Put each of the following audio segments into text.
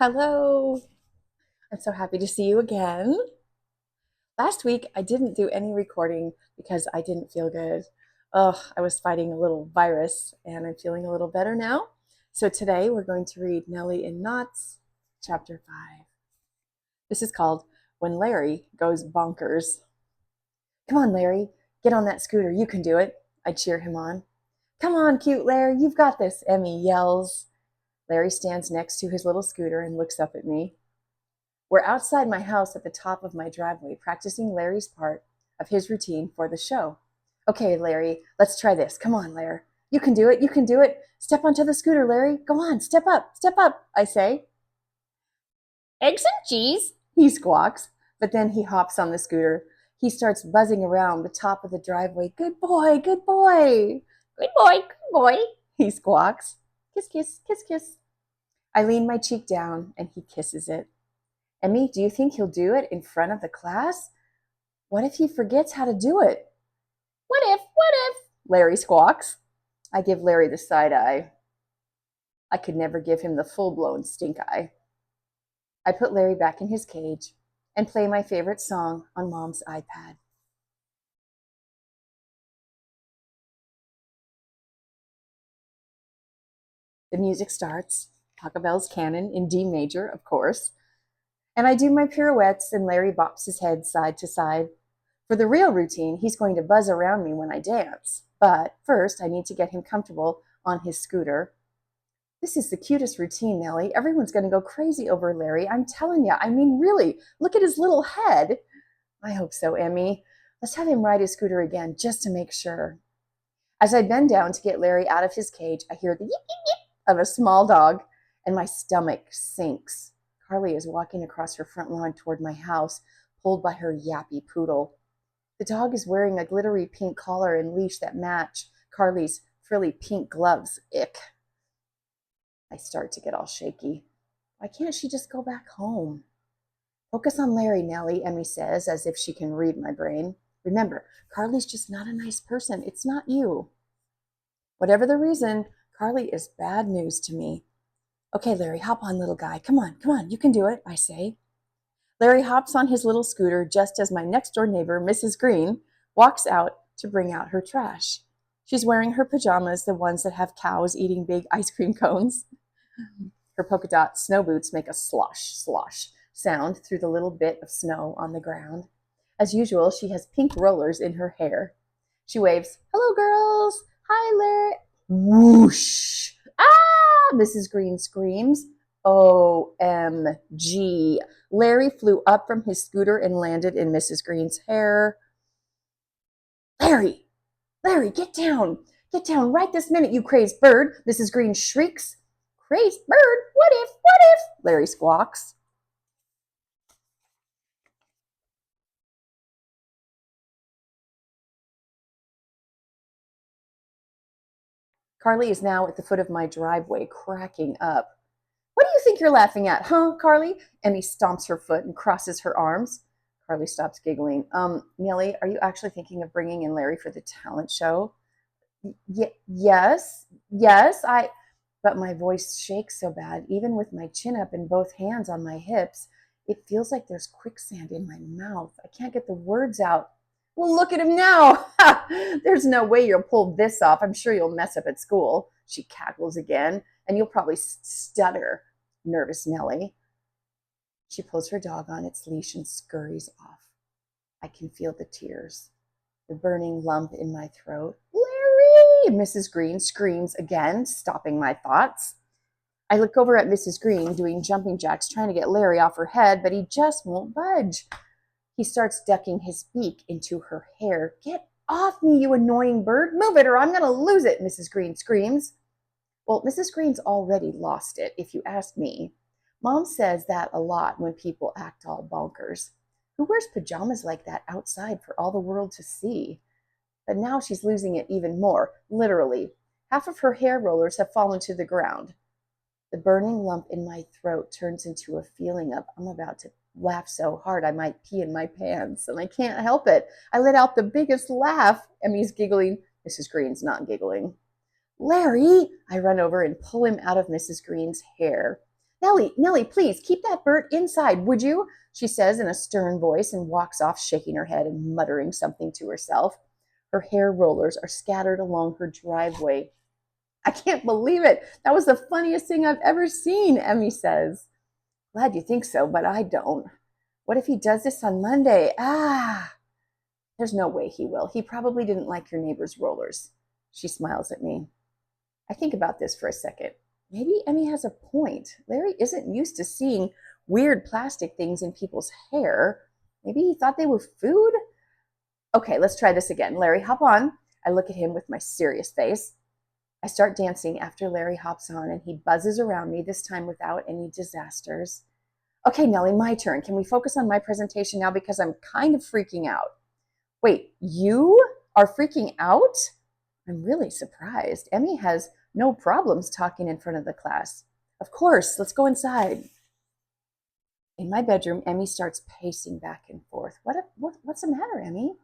Hello. I'm so happy to see you again. Last week, I didn't do any recording because I didn't feel good. Oh, I was fighting a little virus and I'm feeling a little better now. So today we're going to read Nellie in Knots, chapter 5. This is called When Larry Goes Bonkers. Come on, Larry, get on that scooter. You can do it. I cheer him on. Come on, cute Larry, you've got this, Emmy yells. Larry stands next to his little scooter and looks up at me. We're outside my house at the top of my driveway, practicing Larry's part of his routine for the show. Okay, Larry, let's try this. Come on, Larry. You can do it. You can do it. Step onto the scooter, Larry. Go on, step up, I say. Eggs and cheese, he squawks, but then he hops on the scooter. He starts buzzing around the top of the driveway. Good boy, good boy. Good boy, good boy, he squawks. Kiss, kiss, kiss, kiss. I lean my cheek down and he kisses it. Emmy, do you think he'll do it in front of the class? What if he forgets how to do it? What if? Larry squawks. I give Larry the side eye. I could never give him the full-blown stink eye. I put Larry back in his cage and play my favorite song on Mom's iPad. The music starts, Pachelbel's Canon in D major, of course, and I do my pirouettes and Larry bops his head side to side. For the real routine, he's going to buzz around me when I dance. But first, I need to get him comfortable on his scooter. This is the cutest routine, Nellie. Everyone's going to go crazy over Larry. I'm telling you. I mean, really, look at his little head. I hope so, Emmy. Let's have him ride his scooter again, just to make sure. As I bend down to get Larry out of his cage, I hear the yip, yip, yip of a small dog, and my stomach sinks. Carly is walking across her front lawn toward my house, pulled by her yappy poodle. The dog is wearing a glittery pink collar and leash that match Carly's frilly pink gloves. Ick. I start to get all shaky. Why can't she just go back home? Focus on Larry, Nellie, Emmy says, as if she can read my brain. Remember, Carly's just not a nice person. It's not you. Whatever the reason, Carly is bad news to me. Okay, Larry, hop on, little guy. Come on, you can do it, I say. Larry hops on his little scooter just as my next door neighbor, Mrs. Green, walks out to bring out her trash. She's wearing her pajamas, the ones that have cows eating big ice cream cones. Her polka dot snow boots make a slosh, slosh sound through the little bit of snow on the ground. As usual, she has pink rollers in her hair. She waves, "Hello, girls. Hi, Larry." Whoosh. Ah! Mrs. Green screams. OMG. Larry flew up from his scooter and landed in Mrs. Green's hair. Larry! Larry, get down! Get down right this minute, you crazed bird! Mrs. Green shrieks. Crazed bird? What if? What if? Larry squawks. Carly is now at the foot of my driveway, cracking up. What do you think you're laughing at, huh, Carly? Emmy stomps her foot and crosses her arms. Carly stops giggling. Nellie, are you actually thinking of bringing in Larry for the talent show? Yes, but my voice shakes so bad, even with my chin up and both hands on my hips, it feels like there's quicksand in my mouth. I can't get the words out. Well, look at him now. There's no way you'll pull this off. I'm sure you'll mess up at school. She cackles again, and you'll probably stutter. Nervous Nellie. She pulls her dog on its leash and scurries off. I can feel the tears, the burning lump in my throat. Larry! Mrs. Green screams again, stopping my thoughts. I look over at Mrs. Green doing jumping jacks, trying to get Larry off her head, but he just won't budge. He starts ducking his beak into her hair. Get off me, you annoying bird. Move it or I'm going to lose it, Mrs. Green screams. Well, Mrs. Green's already lost it, if you ask me. Mom says that a lot when people act all bonkers. Who wears pajamas like that outside for all the world to see? But now she's losing it even more, literally. Half of her hair rollers have fallen to the ground. The burning lump in my throat turns into a feeling of I'm about to laugh so hard I might pee in my pants, and I can't help it. I let out the biggest laugh. Emmy's giggling. Mrs. Green's not giggling. Larry! I run over and pull him out of Mrs. Green's hair. Nellie, please keep that bird inside, would you? She says in a stern voice and walks off, shaking her head and muttering something to herself. Her hair rollers are scattered along her driveway. I can't believe it. That was the funniest thing I've ever seen, Emmy says. Glad you think so, but I don't. What if he does this on Monday? There's no way he will. He probably didn't like your neighbor's rollers. She smiles at me. I think about this for a second. Maybe Emmy has a point. Larry isn't used to seeing weird plastic things in people's hair. Maybe he thought they were food? Okay, let's try this again. Larry, hop on. I look at him with my serious face. I start dancing after Larry hops on and he buzzes around me, this time without any disasters. Okay, Nellie, my turn. Can we focus on my presentation now because I'm kind of freaking out? Wait, you are freaking out? I'm really surprised. Emmy has no problems talking in front of the class. Of course, let's go inside. In my bedroom, Emmy starts pacing back and forth. What's the matter, Emmy?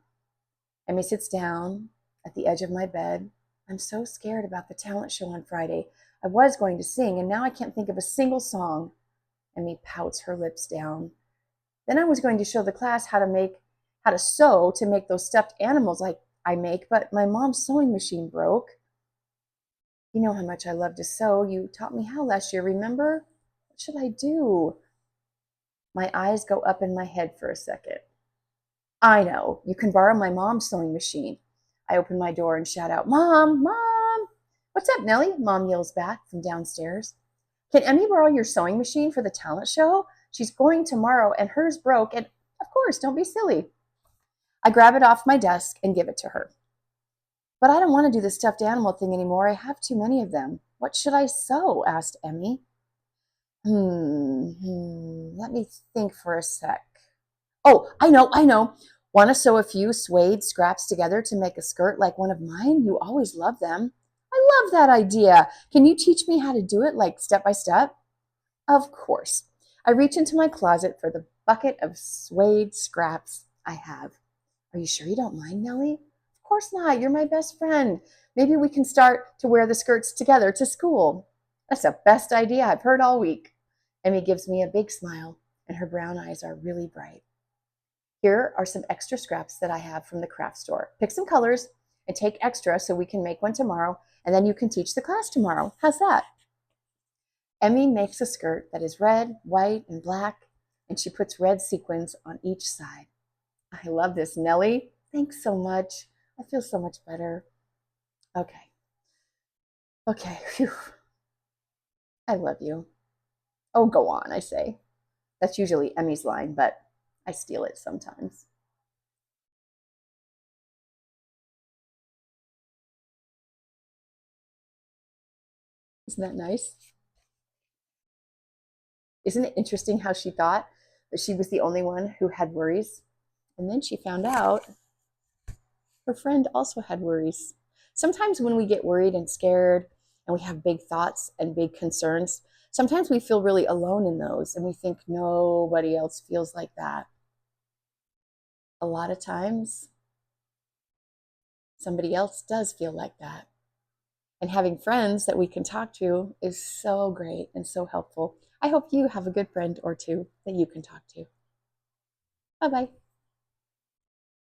Emmy sits down at the edge of my bed. I'm so scared about the talent show on Friday. I was going to sing, and now I can't think of a single song. Emmy pouts her lips down. Then I was going to show the class how to sew to make those stuffed animals like I make, but my mom's sewing machine broke. You know how much I love to sew. You taught me how last year, remember? What should I do? My eyes go up in my head for a second. I know. You can borrow my mom's sewing machine. I open my door and shout out, Mom, Mom! What's up, Nellie? Mom yells back from downstairs. Can Emmy borrow your sewing machine for the talent show? She's going tomorrow and hers broke, and of course, don't be silly. I grab it off my desk and give it to her. But I don't want to do the stuffed animal thing anymore. I have too many of them. What should I sew? Asked Emmy. Let me think for a sec. Oh, I know. Want to sew a few suede scraps together to make a skirt like one of mine? You always love them. I love that idea. Can you teach me how to do it, like step by step? Of course. I reach into my closet for the bucket of suede scraps I have. Are you sure you don't mind, Nellie? Of course not. You're my best friend. Maybe we can start to wear the skirts together to school. That's the best idea I've heard all week. Emmy gives me a big smile, and her brown eyes are really bright. Here are some extra scraps that I have from the craft store. Pick some colors and take extra so we can make one tomorrow, and then you can teach the class tomorrow. How's that? Emmy makes a skirt that is red, white, and black, and she puts red sequins on each side. I love this, Nellie. Thanks so much. I feel so much better. Okay. Phew. I love you. Oh, go on, I say. That's usually Emmy's line, but I steal it sometimes. Isn't that nice? Isn't it interesting how she thought that she was the only one who had worries? And then she found out her friend also had worries. Sometimes when we get worried and scared and we have big thoughts and big concerns, sometimes we feel really alone in those and we think nobody else feels like that. A lot of times, somebody else does feel like that. And having friends that we can talk to is so great and so helpful. I hope you have a good friend or two that you can talk to. Bye-bye.